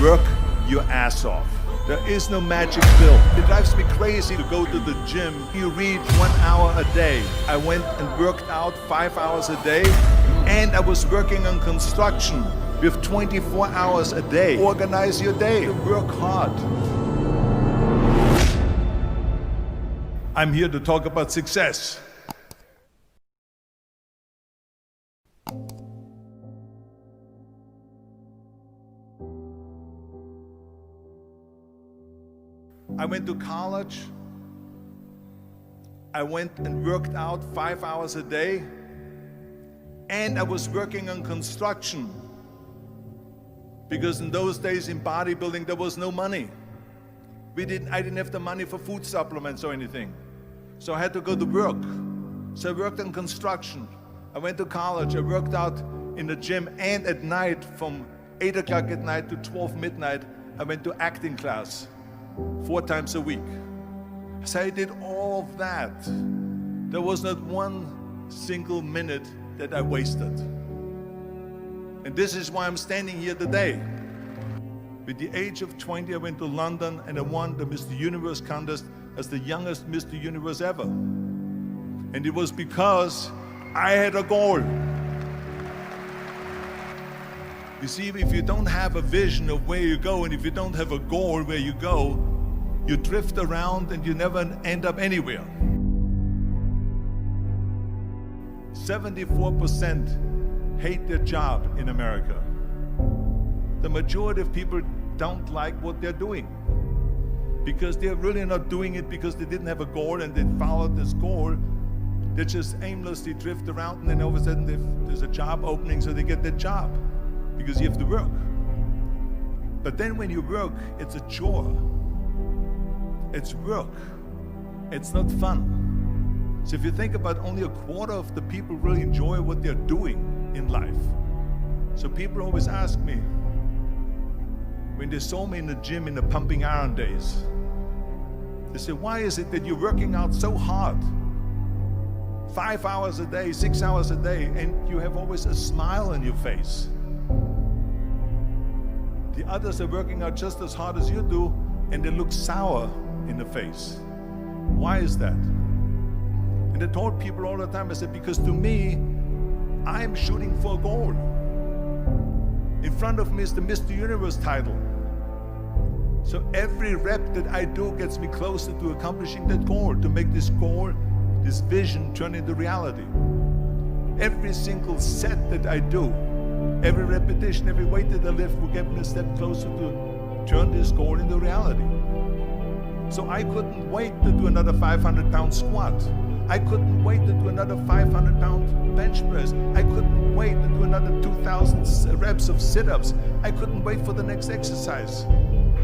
Work your ass off. There is no magic pill. It drives me crazy to go to the gym. You read 1 hour a day. I went and worked out 5 hours a day, and I was working on construction with 24 hours a day. Organize your day. Work hard. I'm here to talk about success. I went to college. I went and worked out 5 hours a day, and I was working on construction because in those days in bodybuilding there was no money. I didn't have the money for food supplements or anything, so I had to go to work. So I worked on construction. I went to college. I worked out in the gym, and at night from 8 o'clock at night to 12 midnight I went to acting class 4 times a week. So I did all of that. There was not one single minute that I wasted. And this is why I'm standing here today. With the age of 20, I went to London and I won the Mr. Universe contest as the youngest Mr. Universe ever. And it was because I had a goal. You see, if you don't have a vision of where you go, and if you don't have a goal where you go, you drift around and you never end up anywhere. 74% hate their job in America. The majority of people don't like what they're doing because they're really not doing it because they didn't have a goal and they followed this goal. They just aimlessly drift around, and then all of a sudden there's a job opening, so they get that job because you have to work. But then when you work, it's a chore. It's work. It's not fun. So if you think about, only a quarter of the people really enjoy what they're doing in life. So people always ask me, when they saw me in the gym in the pumping iron days, they say, why is it that you're working out so hard? 5 hours a day, 6 hours a day, and you have always a smile on your face. The others are working out just as hard as you do, and they look sour in the face. Why is that? And I told people all the time, I said, because to me, I'm shooting for a goal. In front of me is the Mr. Universe title. So every rep that I do gets me closer to accomplishing that goal, to make this goal, this vision turn into reality. Every single set that I do, every repetition, every weight that I lift will get me a step closer to turn this goal into reality. So I couldn't wait to do another 500-pound squat. I couldn't wait to do another 500-pound bench press. I couldn't wait to do another 2,000 reps of sit-ups. I couldn't wait for the next exercise.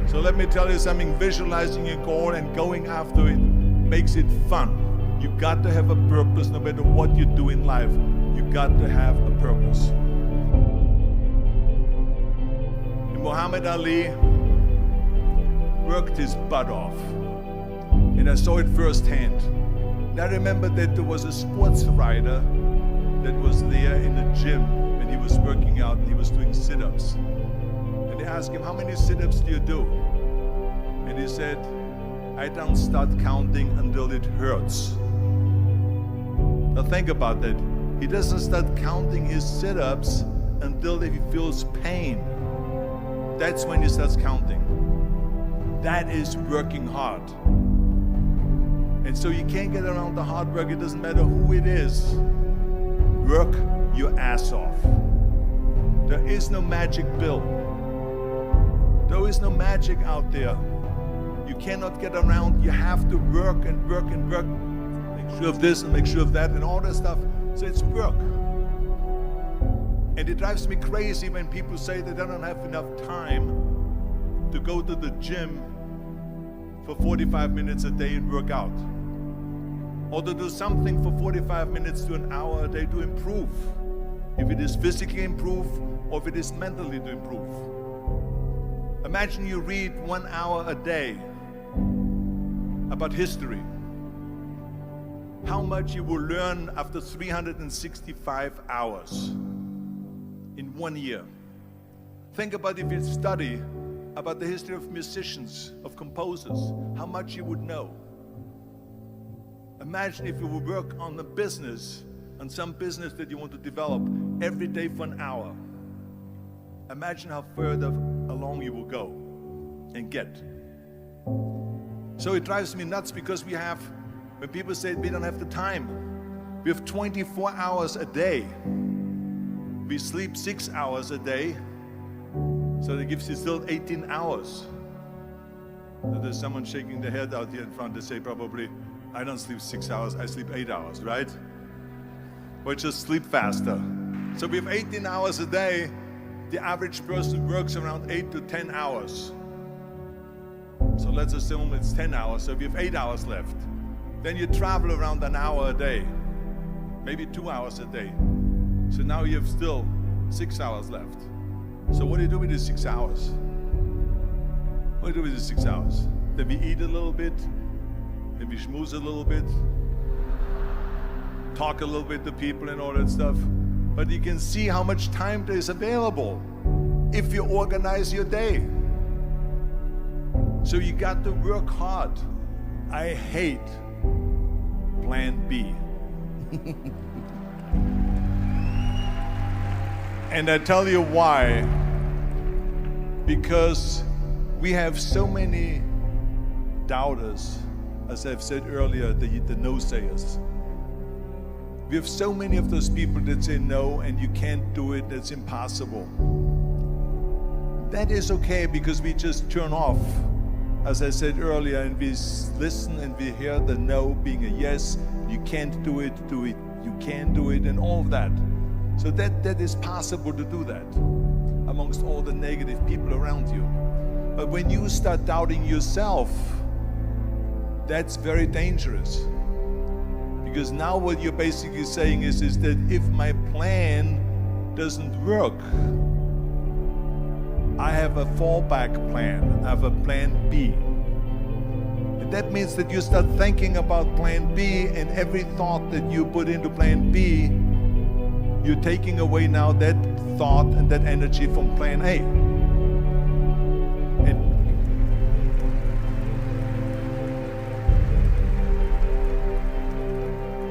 So let me tell you something, visualizing your goal and going after it makes it fun. You got to have a purpose no matter what you do in life. You got to have a purpose. And Muhammad Ali worked his butt off, and I saw it firsthand. And I remember that there was a sports writer that was there in the gym when he was working out and he was doing sit-ups. And they asked him, how many sit-ups do you do? And he said, I don't start counting until it hurts. Now think about that. He doesn't start counting his sit-ups until he feels pain. That's when he starts counting. That is working hard. And so you can't get around the hard work. It doesn't matter who it is. Work your ass off. There is no magic pill. There is no magic out there. You cannot get around. You have to work and work and work. Make sure of this and make sure of that and all that stuff. So it's work. And it drives me crazy when people say that they don't have enough time to go to the gym for 45 minutes a day and work out. Or to do something for 45 minutes to an hour a day to improve. If it is physically improve or if it is mentally to improve. Imagine you read 1 hour a day about history. How much you will learn after 365 hours in 1 year. Think about if you study about the history of musicians, of composers, how much you would know. Imagine if you would work on a business, on some business that you want to develop every day for an hour. Imagine how further along you will go and get. So it drives me nuts because when people say we don't have the time, we have 24 hours a day. We sleep 6 hours a day, so that gives you still 18 hours. So there's someone shaking their head out here in front. They say probably, I don't sleep 6 hours, I sleep 8 hours, right? Or just sleep faster. So we have 18 hours a day. The average person works around 8 to 10 hours. So let's assume it's 10 hours, so we have 8 hours left. Then you travel around an hour a day, maybe 2 hours a day. So now you have still 6 hours left. So what do you do with these 6 hours? What do you do with these 6 hours? Then we eat a little bit, then we schmooze a little bit, talk a little bit to people and all that stuff. But you can see how much time there is available if you organize your day. So you got to work hard. I hate plan B. And I tell you why. Because we have so many doubters, as I've said earlier, the no-sayers. We have so many of those people that say no and you can't do it, that's impossible. That is okay because we just turn off, as I said earlier, and we listen and we hear the no being a yes. You can't do it, you can do it, and all of that. So that is possible to do that amongst all the negative people around you. But when you start doubting yourself, that's very dangerous. Because now what you're basically saying is that if my plan doesn't work, I have a fallback plan, I have a plan B. And that means that you start thinking about plan B, and every thought that you put into plan B, you're taking away now that thought and that energy from plan A.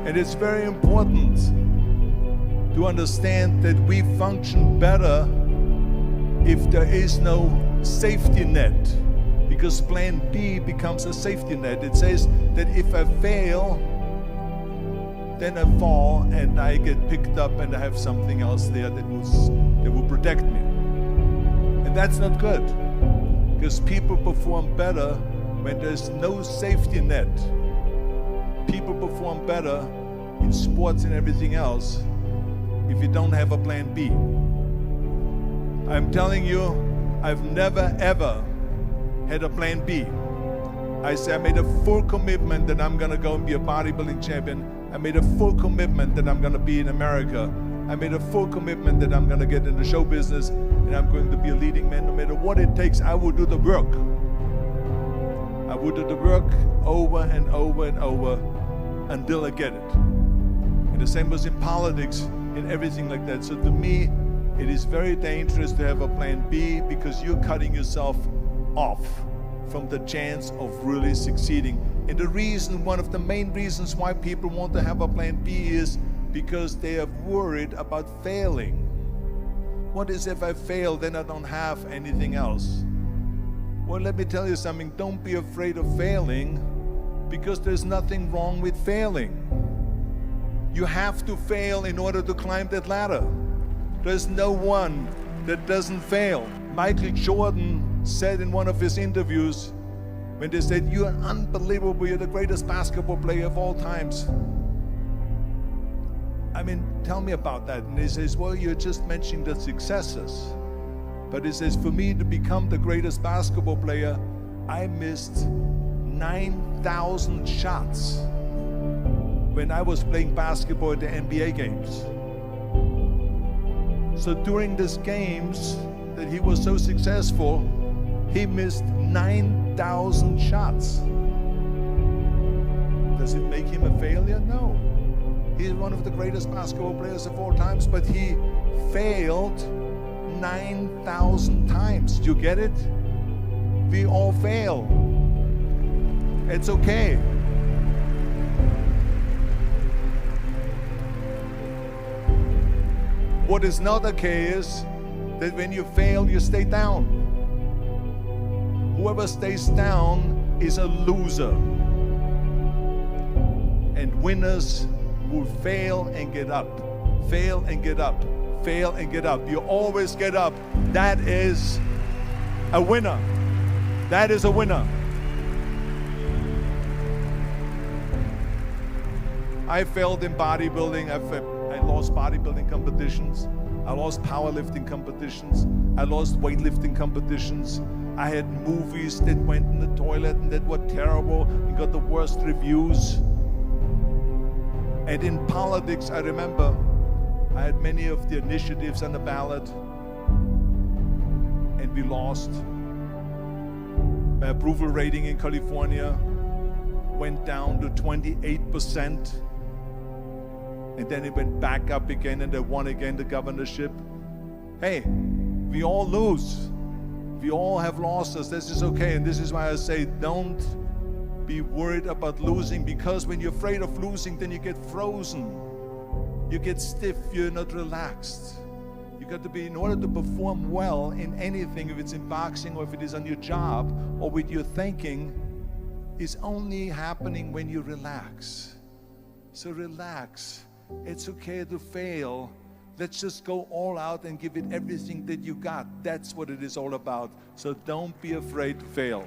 And it's very important to understand that we function better if there is no safety net, because plan B becomes a safety net. It says that if I fail, then I fall and I get picked up and I have something else there that will protect me. And that's not good, because people perform better when there's no safety net. People perform better in sports and everything else if you don't have a plan B. I'm telling you, I've never ever had a plan B. I made a full commitment that I'm gonna go and be a bodybuilding champion. I made a full commitment that I'm gonna be in America. I made a full commitment that I'm gonna get in the show business and I'm going to be a leading man. No matter what it takes, I will do the work. I will do the work over and over and over until I get it. And the same was in politics and everything like that. So to me, it is very dangerous to have a plan B, because you're cutting yourself off from the chance of really succeeding. And the reason, one of the main reasons why people want to have a plan B is because they are worried about failing. What is if I fail, then I don't have anything else? Well, let me tell you something. Don't be afraid of failing, because there's nothing wrong with failing. You have to fail in order to climb that ladder. There's no one that doesn't fail. Michael Jordan said in one of his interviews, when they said, "You're unbelievable, you're the greatest basketball player of all times." I mean, tell me about that. And he says, well, you're just mentioning the successes. But he says, for me to become the greatest basketball player, I missed 9,000 shots when I was playing basketball at the NBA games. So during these games that he was so successful, he missed 9,000 shots. Does it make him a failure? No. He's one of the greatest basketball players of all times, but he failed 9,000 times. Do you get it? We all fail. It's okay. What is not okay is that when you fail, you stay down. Whoever stays down is a loser. And winners will fail and get up, fail and get up, fail and get up. You always get up. That is a winner. That is a winner. I failed in bodybuilding. I lost bodybuilding competitions. I lost powerlifting competitions. I lost weightlifting competitions. I had movies that went in the toilet and that were terrible and got the worst reviews. And in politics, I remember I had many of the initiatives on the ballot, and we lost. My approval rating in California went down to 28%, and then it went back up again, and I won again the governorship. Hey, we all lose. We all have losses. This is okay, and this is why I say don't be worried about losing, because when you're afraid of losing, then you get frozen. You get stiff, you're not relaxed. You got to be, in order to perform well in anything, if it's in boxing or if it is on your job or with your thinking, is only happening when you relax. So relax. It's okay to fail. Let's just go all out and give it everything that you got. That's what it is all about. So don't be afraid to fail.